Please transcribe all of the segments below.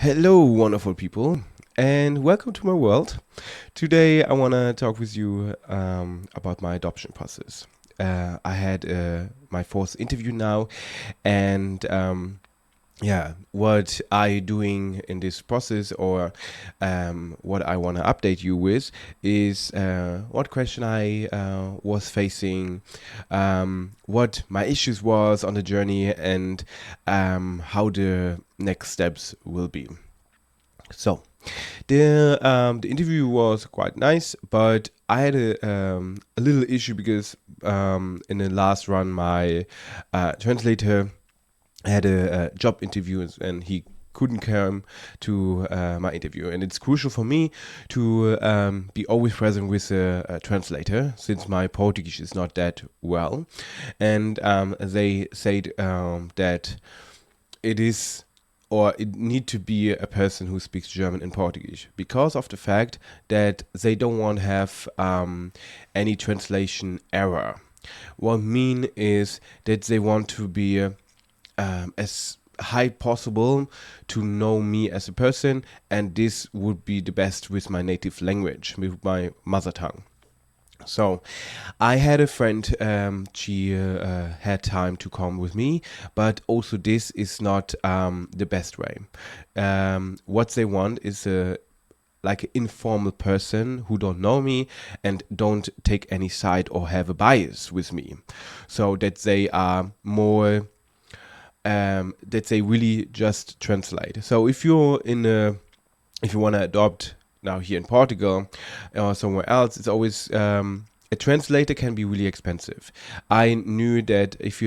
Hello, wonderful people, and welcome to my world. Today, I want to talk with you about my adoption process. I had my fourth interview now, and what I doing in this process, or what I want to update you with, is what question I was facing, what my issues was on the journey, and how the next steps will be. So, the interview was quite nice, but I had a little issue because in the last run, my translator had a job interview and he couldn't come to my interview. And it's crucial for me to be always present with a translator since my Portuguese is not that well. And they said that it is or it need to be a person who speaks German and Portuguese because of the fact that they don't want to have any translation error. What I mean is that they want to be as high possible to know me as a person, and this would be the best with my native language, with my mother tongue. So, I had a friend. She had time to come with me, but also this is not the best way. What they want is a like an informal person who don't know me and don't take any side or have a bias with me, so that they are more that they really just translate. So if you want to adopt now here in Portugal or somewhere else, it's always a translator can be really expensive. I knew that if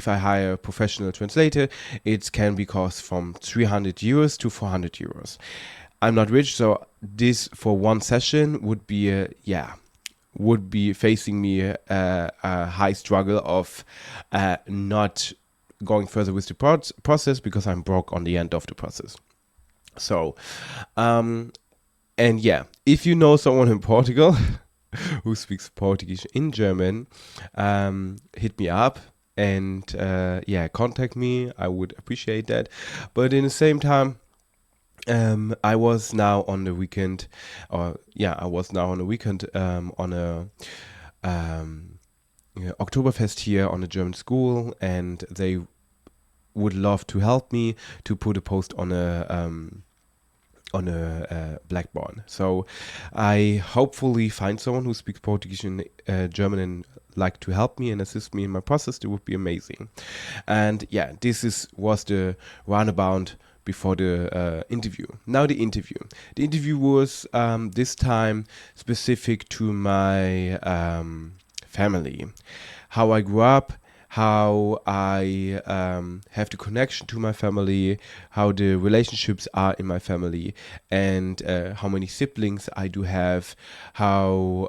I hire a professional translator, it can be cost from 300 euros to 400 euros. I'm not rich, so this for one session would be facing me a high struggle of not going further with the process because I'm broke on the end of the process. So, and yeah, if you know someone in Portugal who speaks Portuguese in German, hit me up and contact me. I would appreciate that. But in the same time, I was now on the weekend, on a Oktoberfest here on a German school, and they would love to help me to put a post on a blackboard. So I hopefully find someone who speaks Portuguese and German and like to help me and assist me in my process. It would be amazing. And yeah, was the roundabout before the interview. Now the interview. The interview was this time specific to my family, how I grew up, how I have the connection to my family, how the relationships are in my family, and how many siblings I do have, how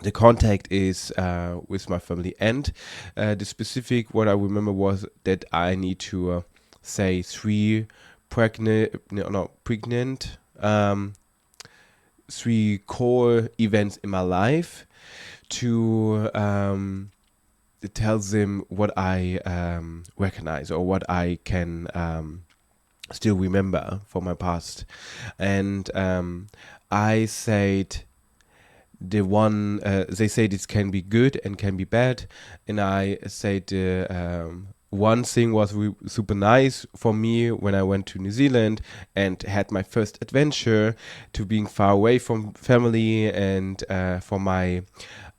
the contact is with my family. And the specific, what I remember was that I need to say pregnant, three core events in my life to it tells them what I recognize or what I can still remember from my past. And I said they say this can be good and can be bad, and I said one thing was super nice for me when I went to New Zealand and had my first adventure to being far away from family and from my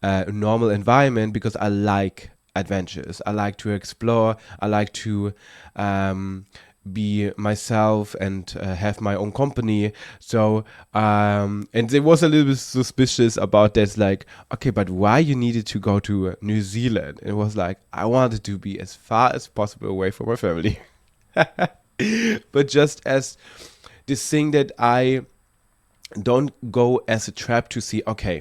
normal environment, because I like adventures. I like to explore. I like to be myself and have my own company. So, and they was a little bit suspicious about that. Like, okay, but why you needed to go to New Zealand? It was like, I wanted to be as far as possible away from my family. But just as this thing that I don't go as a trap to see, okay,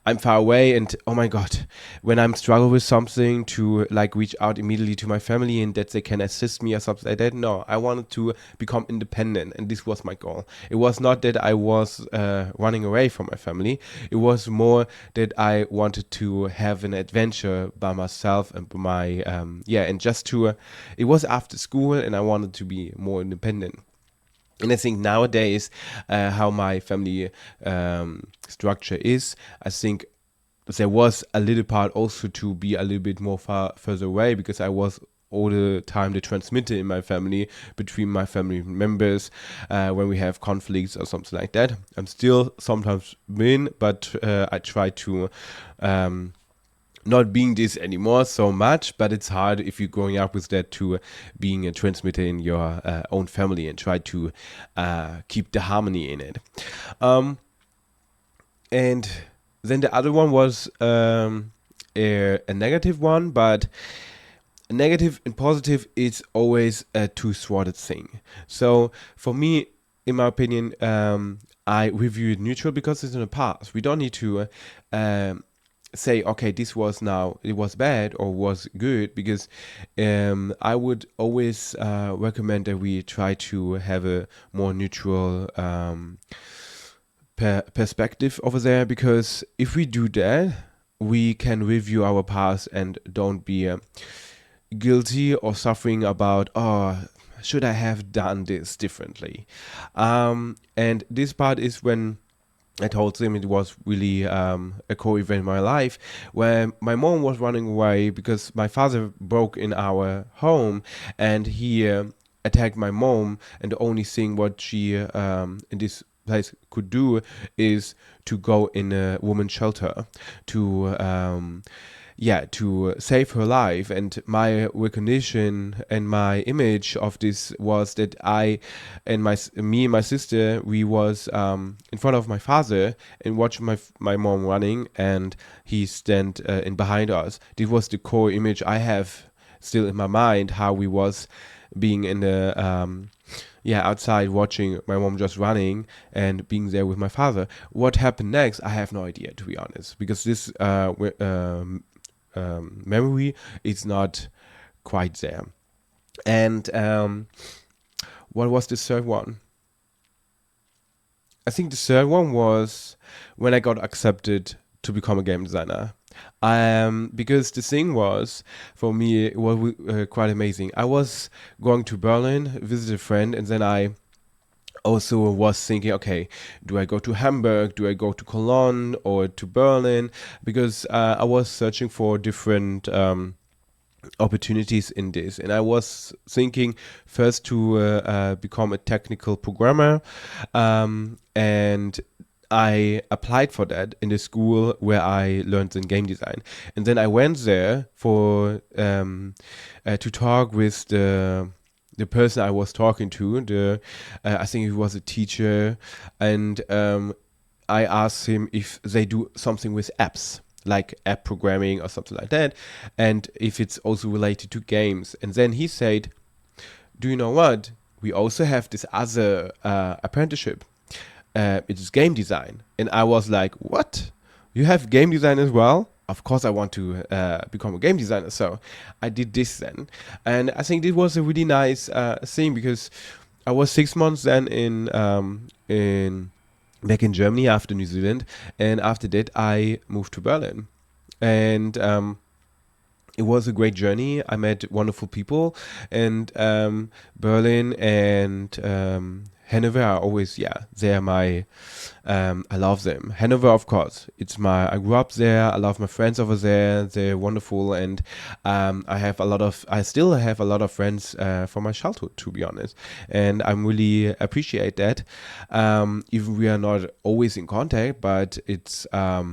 I'm far away and oh my god, when I'm struggling with something to like reach out immediately to my family and that they can assist me or something like that. No, I wanted to become independent, and this was my goal. It was not that I was running away from my family. It was more that I wanted to have an adventure by myself and by my and just to it was after school and I wanted to be more independent. And I think nowadays, how my family structure is, I think there was a little part also to be a little bit more further away, because I was all the time the transmitter in my family, between my family members, when we have conflicts or something like that. I'm still sometimes win, but I try to not being this anymore so much, but it's hard if you're growing up with that, to being a transmitter in your own family, and try to keep the harmony in it. Um, and then the other one was a negative one, but negative and positive is always a two-thwarted thing. So for me, in my opinion, I review it neutral, because it's in the past. We don't need to say, okay, this was now, it was bad or was good, because I would always recommend that we try to have a more neutral perspective over there, because if we do that, we can review our past and don't be guilty or suffering about, oh, should I have done this differently? And this part is when I told him it was really a core event in my life, where my mom was running away because my father broke in our home, and he attacked my mom. And the only thing what she in this place could do is to go in a woman's shelter to to save her life. And my recognition and my image of this was that I and me and my sister, we was in front of my father and watching my mom running, and he stand in behind us. This was the core image I have still in my mind, how we was being in the outside, watching my mom just running and being there with my father. What happened next, I have no idea, to be honest, because this memory is not quite there. And what was the third one? I think the third one was when I got accepted to become a game designer. Because the thing was, for me, it was quite amazing. I was going to Berlin, visit a friend, and then I also was thinking, okay, do I go to Hamburg? Do I go to Cologne or to Berlin? Because I was searching for different opportunities in this, and I was thinking first to become a technical programmer, and I applied for that in the school where I learned in game design. And then I went there for to talk with the person I was talking to. I think he was a teacher, and I asked him if they do something with apps, like app programming or something like that, and if it's also related to games. And then he said, "Do you know what? We also have this other apprenticeship. It is game design." And I was like, "What? You have game design as well?" Of course, I want to become a game designer. So I did this then. And I think this was a really nice thing, because I was 6 months then in back in Germany after New Zealand. And after that, I moved to Berlin. And it was a great journey. I met wonderful people, and Berlin and Hanover are always, they're my, I love them. Hanover, of course, I grew up there. I love my friends over there. They're wonderful, and I still have a lot of friends from my childhood, to be honest, and I'm really appreciate that. Even we are not always in contact, but I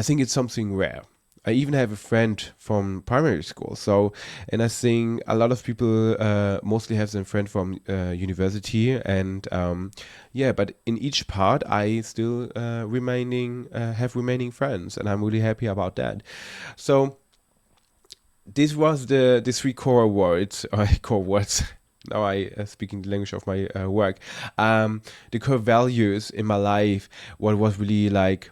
think it's something rare. I even have a friend from primary school. So, and I think a lot of people mostly have some friend from university, and but in each part, I still have remaining friends, and I'm really happy about that. So, this was the three core words, core words. Now I speaking the language of my work. The core values in my life. What was really like,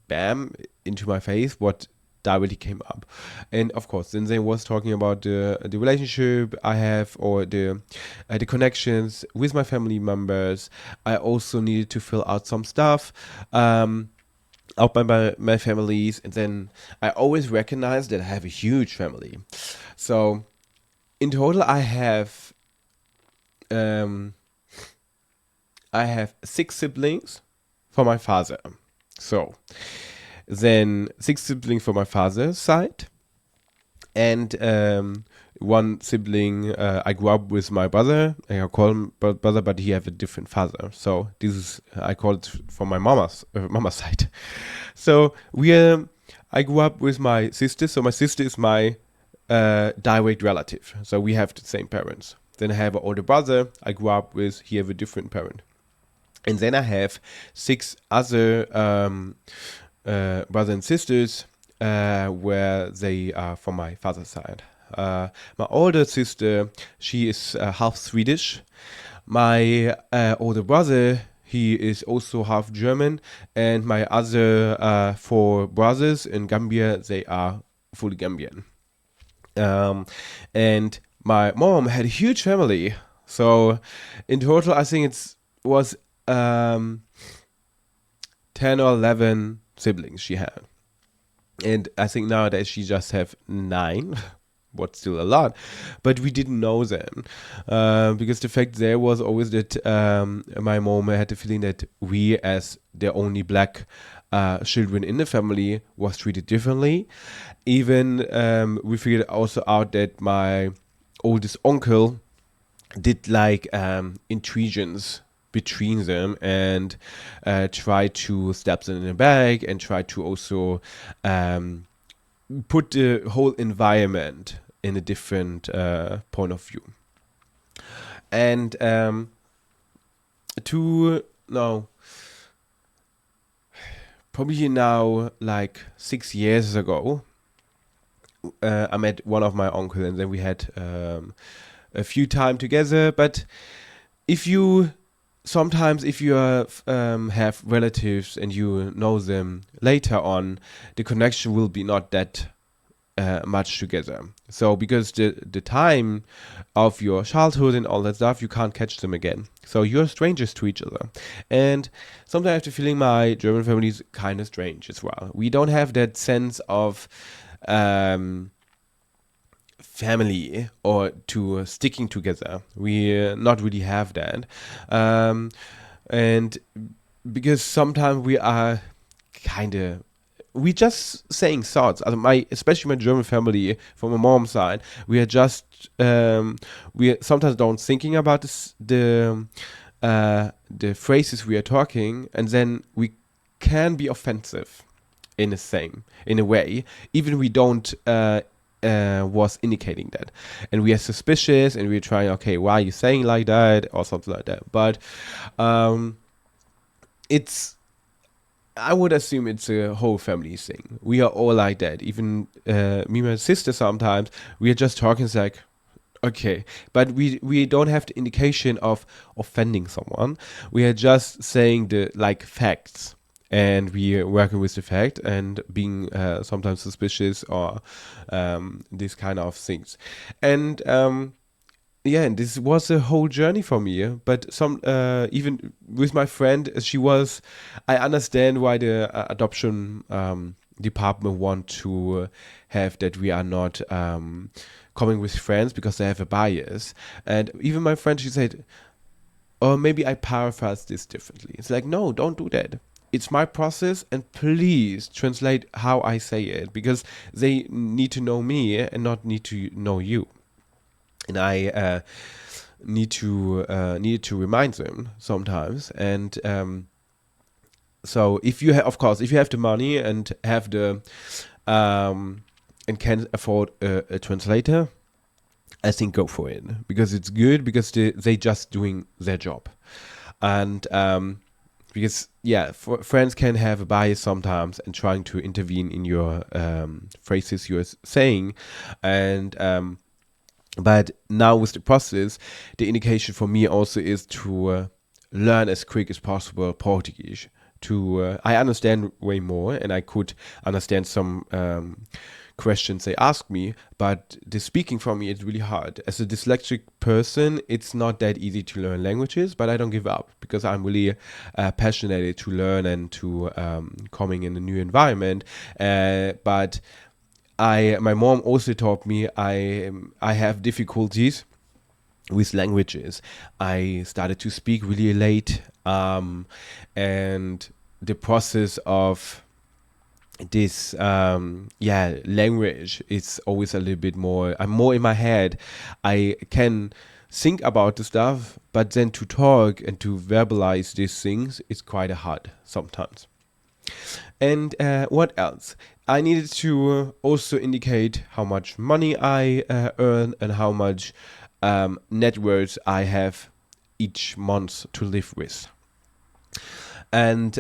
bam, into my face. What directly came up. And of course, then they was talking about the relationship I have, or the connections with my family members. I also needed to fill out some stuff out by my families, and then I always recognize that I have a huge family. So in total, I have I have 6 siblings for my father. So then 6 siblings for my father's side, and one sibling I grew up with my brother. I call him brother, but he have a different father. So this is I call it from my mama's side. So I grew up with my sister. So my sister is my direct relative. So we have the same parents. Then I have an older brother I grew up with. He have a different parent. And then I have 6 other brothers and sisters where they are from my father's side. My older sister, she is half Swedish. My older brother, he is also half German. And my other 4 brothers in Gambia, they are fully Gambian. And my mom had a huge family. So in total, I think it was 10 or 11 siblings she had. And I think nowadays she just have 9, what's still a lot, but we didn't know them. Because the fact there was always that my mom had the feeling that we, as the only black children in the family, was treated differently. Even we figured also out that my oldest uncle did like intrisions between them and try to stab them in the back and try to also put the whole environment in a different point of view. And probably now like 6 years ago, I met one of my uncles, and then we had a few time together. But if you have relatives and you know them later on, the connection will be not that much together. So because the time of your childhood and all that stuff, you can't catch them again. So you're strangers to each other. And sometimes I have the feeling my German family is kind of strange as well. We don't have that sense of family or to sticking together. We not really have that. And because sometimes we are kind of we just saying thoughts. Especially my German family from my mom's side, we are just we sometimes don't thinking about the phrases we are talking, and then we can be offensive in a way, even we don't was indicating that, and we are suspicious and we're trying, okay, why are you saying like that or something like that. But I would assume it's a whole family thing. We are all like that. Even me and my sister, sometimes we are just talking, it's like, okay, but we don't have the indication of offending someone. We are just saying the like facts, and we are working with the fact and being sometimes suspicious or these kind of things. And yeah, and this was a whole journey for me. But even with my friend, I understand why the adoption department want to have that we are not coming with friends, because they have a bias. And even my friend, she said, or maybe I paraphrase this differently. It's like, no, don't do that. It's my process, and please translate how I say it, because they need to know me and not need to know you. And I needed to remind them sometimes. And so if you of course, if you have the money and have the and can afford a translator, I think go for it, because it's good, because they just doing their job. And because friends can have a bias sometimes and trying to intervene in your phrases you're saying. And but now with the process, the indication for me also is to learn as quick as possible Portuguese. I understand way more, and I could understand some questions they ask me, but the speaking for me is really hard. As a dyslexic person, it's not that easy to learn languages, but I don't give up, because I'm really passionate to learn and to coming in a new environment. But my mom also taught me I have difficulties with languages. I started to speak really late, and the process of this language is always a little bit more, I'm more in my head. I can think about the stuff, but then to talk and to verbalize these things is quite hard sometimes. And what else? I needed to also indicate how much money I earn and how much net worth I have each month to live with. And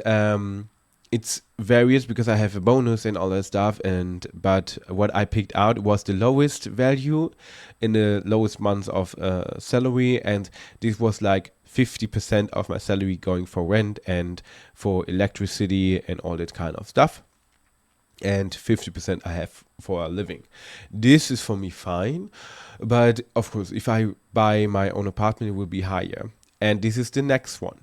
it's various because I have a bonus and all that stuff. And but what I picked out was the lowest value in the lowest month of salary, and this was like 50% of my salary going for rent and for electricity and all that kind of stuff, and 50% I have for a living. This is for me fine, but of course, if I buy my own apartment, it will be higher. And this is the next one.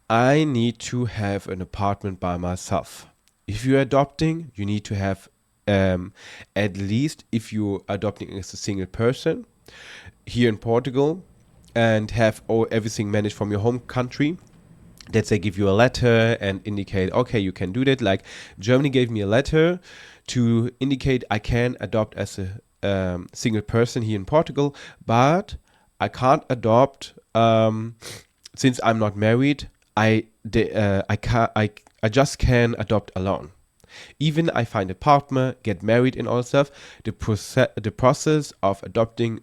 I need to have an apartment by myself. If you're adopting, you need to have, at least if you're adopting as a single person here in Portugal, and have everything managed from your home country, that they give you a letter and indicate, okay, you can do that. Like Germany gave me a letter to indicate I can adopt as a single person here in Portugal, but I can't adopt since I'm not married. I just can adopt alone. Even I find a partner, get married, and all stuff. The process of adopting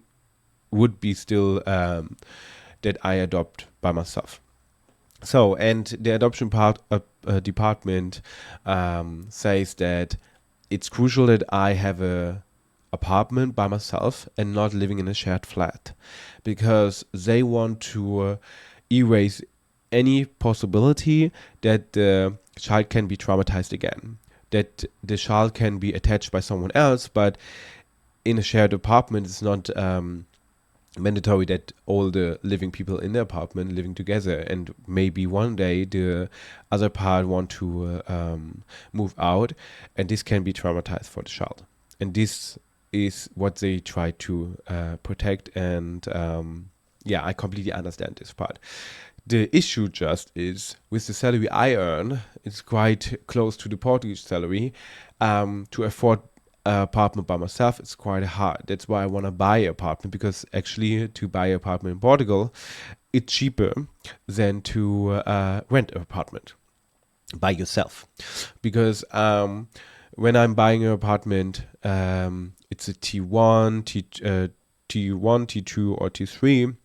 would be still that I adopt by myself. So, and the adoption department says that it's crucial that I have a apartment by myself and not living in a shared flat, because they want to erase any possibility that the child can be traumatized again, that the child can be attached by someone else. But in a shared apartment, it's not mandatory that all the living people in the apartment living together, and maybe one day the other part want to move out, and this can be traumatized for the child. And this is what they try to protect. And I completely understand this part. The issue just is with the salary I earn, it's quite close to the Portuguese salary. To afford an apartment by myself, it's quite hard. That's why I want to buy an apartment, because actually to buy an apartment in Portugal, it's cheaper than to rent an apartment by yourself. Because when I'm buying an apartment, it's a T1, T1, T2, or T3.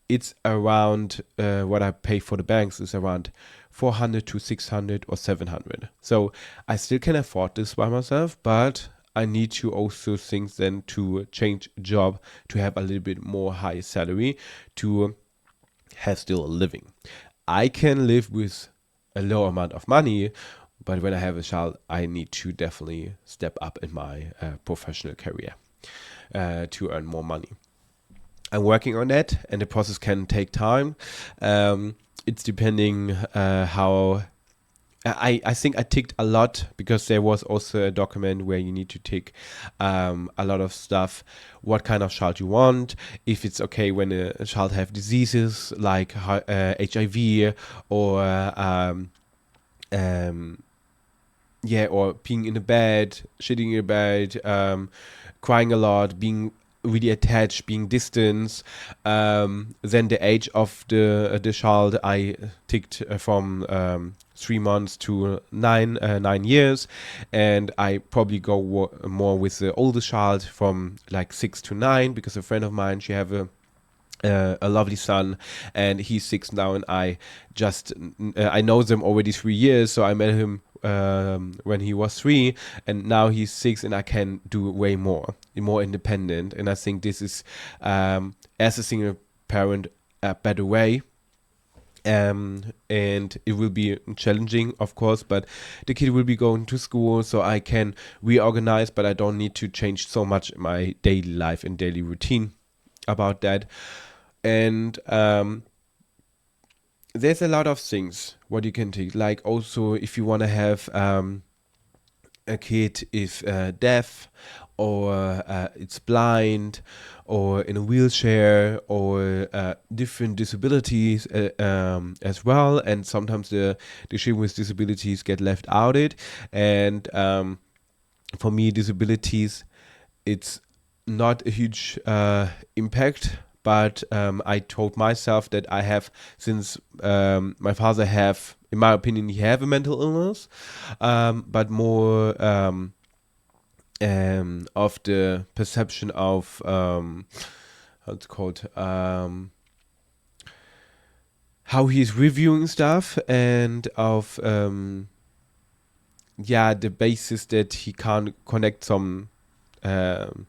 It's around what I pay for the banks is around 400 to 600 or 700. So I still can afford this by myself, but I need to also think then to change job to have a little bit more high salary to have still a living. I can live with a low amount of money, but when I have a child, I need to definitely step up in my professional career to earn more money. I'm working on that, and the process can take time. It's depending how. I think I ticked a lot, because there was also a document where you need to tick a lot of stuff. What kind of child you want, if it's okay when a child have diseases like HIV, or or peeing in the bed, shitting in the bed, crying a lot, being really attached, being distant. Then the age of the child I ticked from 3 months to 9 years, and I probably go more with the oldest child from like 6 to 9, because a friend of mine, she have a lovely son, and he's 6 now, and I know them already 3 years, so I met him when he was 3, and now he's 6, and I can do way more independent. And I think this is, as a single parent, a better way. And it will be challenging, of course, but the kid will be going to school, so I can reorganize, but I don't need to change so much in my daily life and daily routine about that. And there's a lot of things what you can take. Like also, if you want to have a kid is deaf, or it's blind, or in a wheelchair, or different disabilities as well. And sometimes the children with disabilities get left out it. And for me, disabilities, it's not a huge impact. But I told myself that I have, since my father have, in my opinion, he have a mental illness, but more of the perception of how it's called, how he's reviewing stuff, and of the basis that he can't connect some um,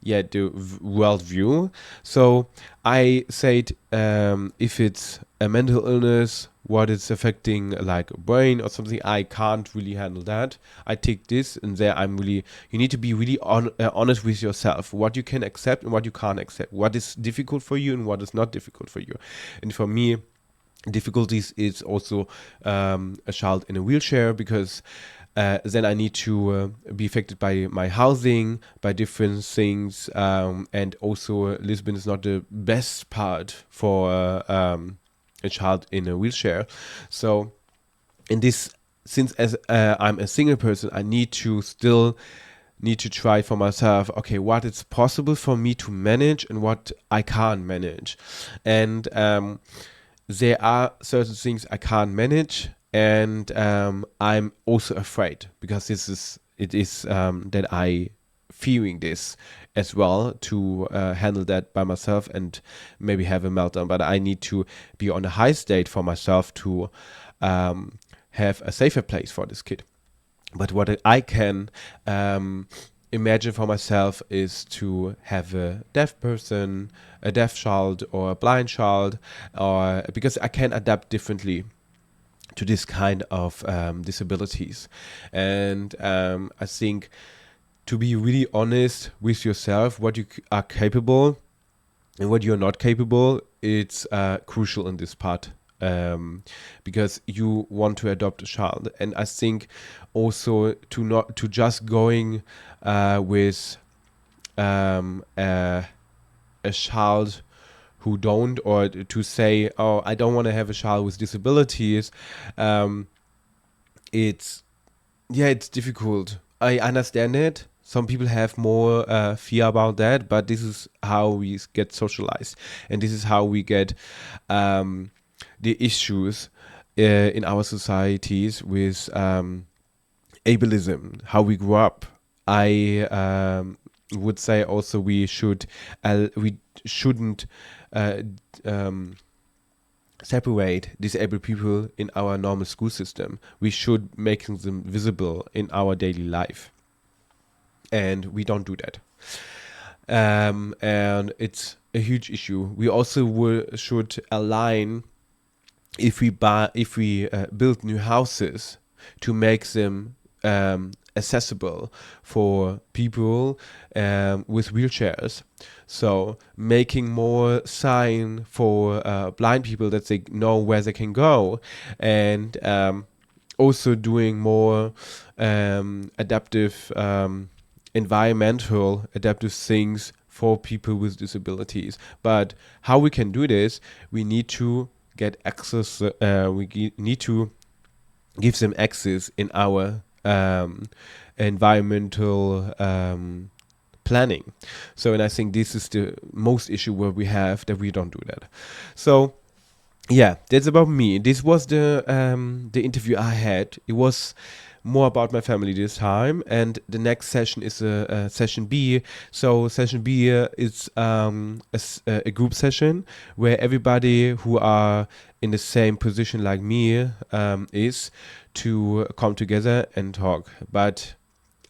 the world view. So I said, if it's a mental illness, what is affecting like a brain or something, I can't really handle that. I take this, and there I'm really, you need to be really honest with yourself, what you can accept and what you can't accept, what is difficult for you and what is not difficult for you. And for me, difficulties is also a child in a wheelchair, because then I need to be affected by my housing, by different things, and also Lisbon is not the best part for a child in a wheelchair. So in this, since as I'm a single person, I need to try for myself, okay, what is possible for me to manage and what I can't manage. And there are certain things I can't manage, and I'm also afraid, because it is that I fearing this as well, to handle that by myself and maybe have a meltdown. But I need to be on a high state for myself to have a safer place for this kid. But what I can imagine for myself is to have a deaf person, a deaf child, or a blind child, or because I can adapt differently to this kind of disabilities. And I think, to be really honest with yourself, what you are capable and what you're not capable, it's crucial in this part, because you want to adopt a child. And I think also to not to just going with a child who don't, or to say, oh, I don't want to have a child with disabilities, it's it's difficult. I understand it. Some people have more fear about that, but this is how we get socialized, and this is how we get the issues in our societies with ableism, how we grew up. I would say also we shouldn't uh, um, separate disabled people in our normal school system. We should make them visible in our daily life, and we don't do that. And it's a huge issue. We also should align, if we build new houses, to make them accessible for people with wheelchairs. So making more sign for blind people, that they know where they can go, and also doing more adaptive environmental adaptive things for people with disabilities. But how we can do this, we need to get access, need to give them access in our environmental planning. So, and I think this is the most issue where we have that we don't do that. So yeah, that's about me. This was the interview I had. It was more about my family this time, and the next session is a session B. So session B is a group session where everybody who are in the same position like me is to come together and talk. But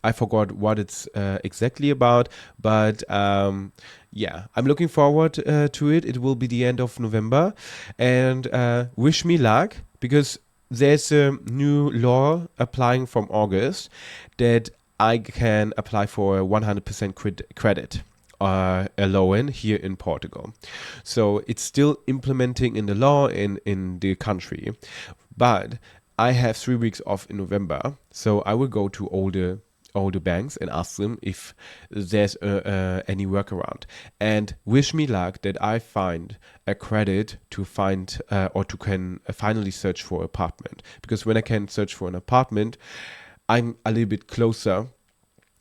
I forgot what it's exactly about, but I'm looking forward to it. It will be the end of November, and wish me luck, because there's a new law applying from August that I can apply for a 100% credit allowance here in Portugal. So it's still implementing in the law in the country, but I have 3 weeks off in November, so I will go to all the banks and ask them if there's any workaround, and wish me luck that I find a credit to find or to can finally search for an apartment, because when I can search for an apartment, I'm a little bit closer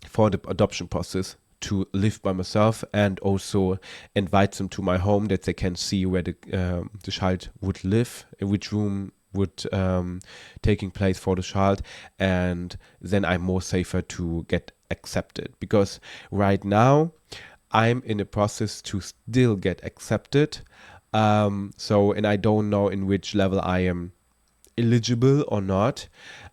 for the adoption process to live by myself, and also invite them to my home that they can see where the child would live, in which room would taking place for the child, and then I'm more safer to get accepted, because right now I'm in the process to still get accepted. And I don't know in which level I am eligible or not.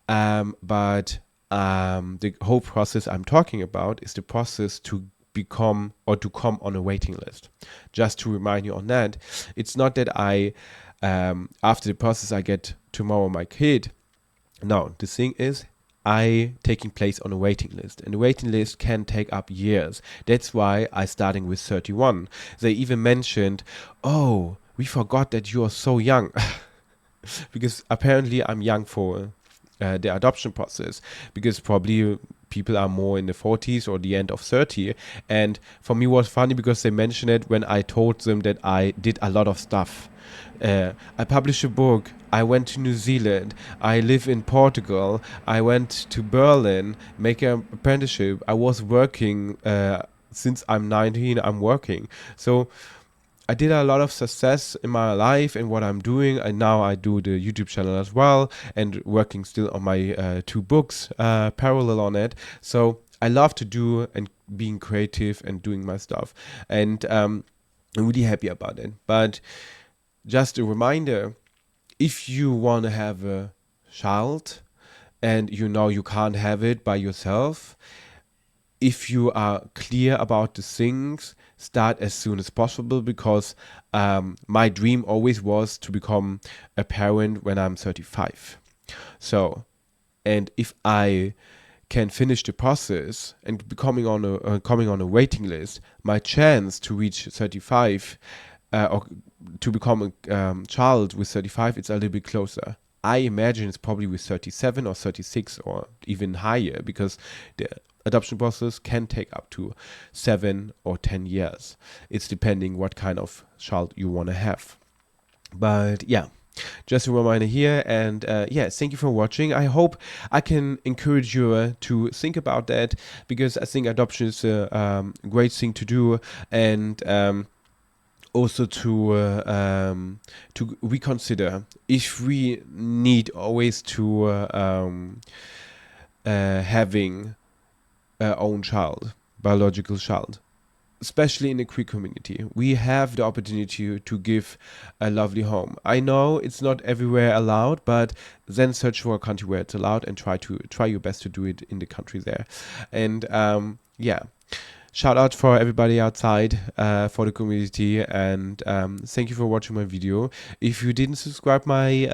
But the whole process I'm talking about is the process to become or to come on a waiting list. Just to remind you on that, it's not that I, after the process, I get tomorrow my kid. No, the thing is, I taking place on a waiting list, and the waiting list can take up years. That's why I starting with 31. They even mentioned, "Oh, we forgot that you are so young." Because apparently I'm young for the adoption process, because probably people are more in the 40s or the end of 30. And for me it was funny because they mentioned it when I told them that I did a lot of stuff. I published a book, I went to New Zealand, I live in Portugal, I went to Berlin, make an apprenticeship, I was working since I'm 19, I'm working. So I did a lot of success in my life and what I'm doing, and now I do the YouTube channel as well, and working still on my 2 books parallel on it. So I love to do and being creative and doing my stuff, and I'm really happy about it. But just a reminder, if you want to have a child and you know you can't have it by yourself, if you are clear about the things, start as soon as possible, because my dream always was to become a parent when I'm 35. So, and if I can finish the process and becoming on a coming on a waiting list, my chance to reach 35 or to become a child with 35, it's a little bit closer. I imagine it's probably with 37 or 36 or even higher, because the adoption process can take up to 7 or 10 years. It's depending what kind of child you want to have. But yeah, just a reminder here, and thank you for watching. I hope I can encourage you to think about that, because I think adoption is a great thing to do, and also to reconsider if we need always to having our own child, biological child. Especially in the queer community, we have the opportunity to give a lovely home. I know it's not everywhere allowed, but then search for a country where it's allowed and try your best to do it in the country there. And shout out for everybody outside, for the community, and thank you for watching my video. If you didn't subscribe my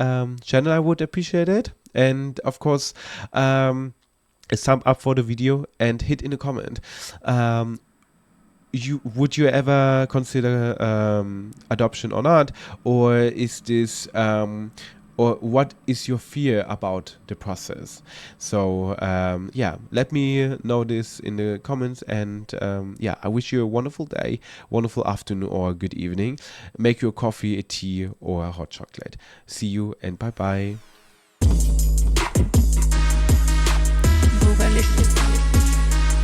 channel, I would appreciate it. And of course, a thumb up for the video, and hit in a comment. Would you ever consider adoption or not, or is this or what is your fear about the process? So let me know this in the comments, and I wish you a wonderful day, wonderful afternoon, or good evening. Make your coffee, a tea, or a hot chocolate. See you, and bye bye.